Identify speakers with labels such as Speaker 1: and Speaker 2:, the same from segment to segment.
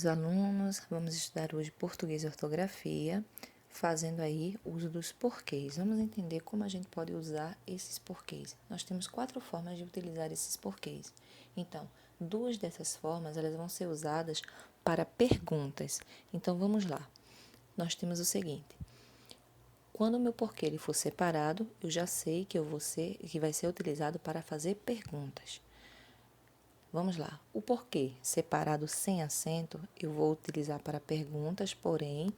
Speaker 1: meus alunos, vamos estudar hoje português e ortografia, fazendo aí uso dos porquês. Vamos entender como a gente pode usar esses porquês. Nós temos 4 formas de utilizar esses porquês. Então, 2 dessas formas, elas vão ser usadas para perguntas. Então, vamos lá. Nós temos o seguinte: quando o meu porquê ele for separado, eu já sei que vai ser utilizado para fazer perguntas. Vamos lá. O porquê separado sem acento, eu vou utilizar para perguntas, porém,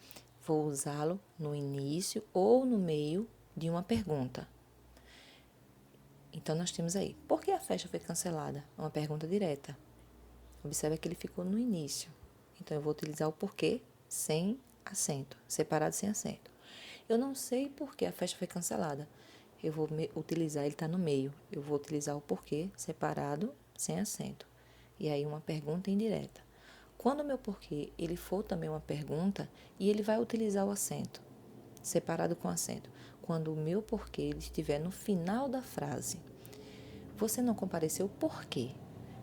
Speaker 1: vou usá-lo no início ou no meio de uma pergunta. Então, nós temos aí, por que a festa foi cancelada? Uma pergunta direta. Observe que ele ficou no início. Então, eu vou utilizar o porquê sem acento, separado sem acento. Eu não sei por que a festa foi cancelada. Eu vou utilizar, ele está no meio. Eu vou utilizar o porquê separado sem acento. E aí uma pergunta indireta. Quando o meu porquê ele for também uma pergunta, e ele vai utilizar o acento, separado com acento. Quando o meu porquê ele estiver no final da frase. Você não compareceu por quê?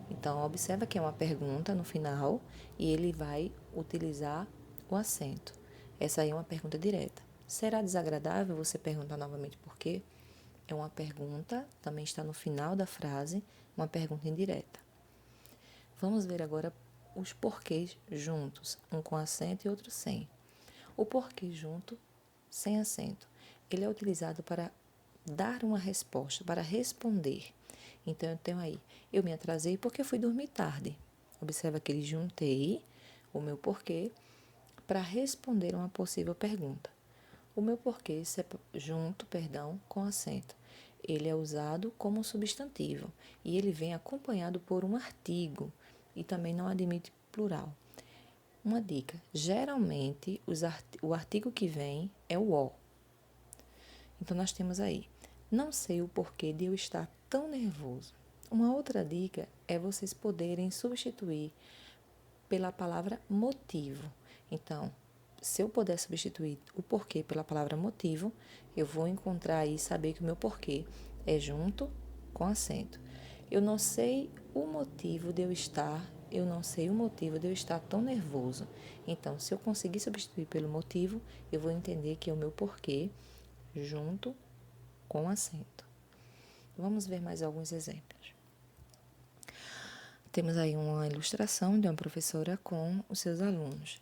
Speaker 1: Então, observa que é uma pergunta no final e ele vai utilizar o acento. Essa aí é uma pergunta direta. Será desagradável você perguntar novamente por quê? É uma pergunta, também está no final da frase, uma pergunta indireta. Vamos ver agora os porquês juntos, um com acento e outro sem. O porquê junto, sem acento, ele é utilizado para dar uma resposta, para responder. Então, eu tenho aí, eu me atrasei porque fui dormir tarde. Observa que ele juntei o meu porquê para responder uma possível pergunta. O meu porquê junto, com acento. Ele é usado como substantivo e ele vem acompanhado por um artigo e também não admite plural. Uma dica: geralmente o artigo que vem é o "o". Então, nós temos aí, não sei o porquê de eu estar tão nervoso. Uma outra dica é vocês poderem substituir pela palavra motivo. Então, se eu puder substituir o porquê pela palavra motivo, eu vou encontrar aí, saber que o meu porquê é junto com acento. Eu não sei o motivo de eu estar tão nervoso. Então, se eu conseguir substituir pelo motivo, eu vou entender que é o meu porquê junto com acento. Vamos ver mais alguns exemplos. Temos aí uma ilustração de uma professora com os seus alunos.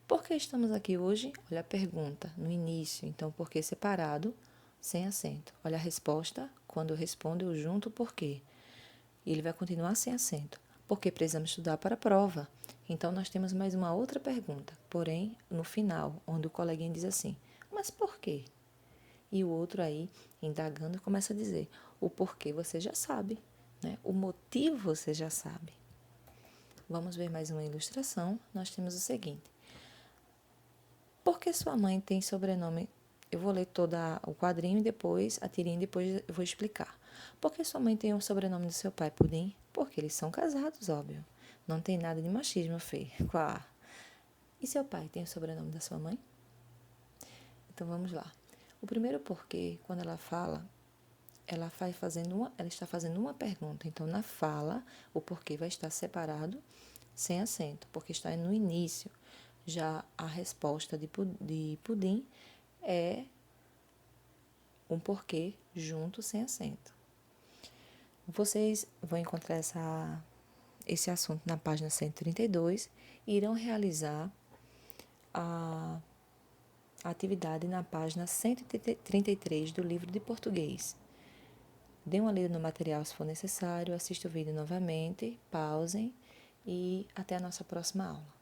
Speaker 1: Por que estamos aqui hoje? Olha a pergunta no início, então por que separado, sem acento. Olha a resposta, quando eu respondo eu junto o porquê. E ele vai continuar sem acento. Porque precisamos estudar para a prova. Então nós temos mais uma outra pergunta, porém no final, onde o coleguinha diz assim: mas por quê? E o outro aí, indagando, começa a dizer: o porquê você já sabe, né? O motivo você já sabe. Vamos ver mais uma ilustração. Nós temos o seguinte: por que sua mãe tem sobrenome? Eu vou ler todo o quadrinho e depois a tirinha, depois eu vou explicar. Por que sua mãe tem o sobrenome do seu pai, Pudim? Porque eles são casados, óbvio. Não tem nada de machismo, Fê. Quá. E seu pai tem o sobrenome da sua mãe? Então vamos lá. O primeiro porquê, quando ela fala, ela está fazendo uma pergunta. Então, na fala, o porquê vai estar separado, sem acento, porque está no início. Já a resposta de Pudim é um porquê junto, sem acento. Vocês vão encontrar esse assunto na página 132 e irão realizar a atividade na página 133 do livro de português. Dê uma lida no material se for necessário, assista o vídeo novamente, pausem e até a nossa próxima aula.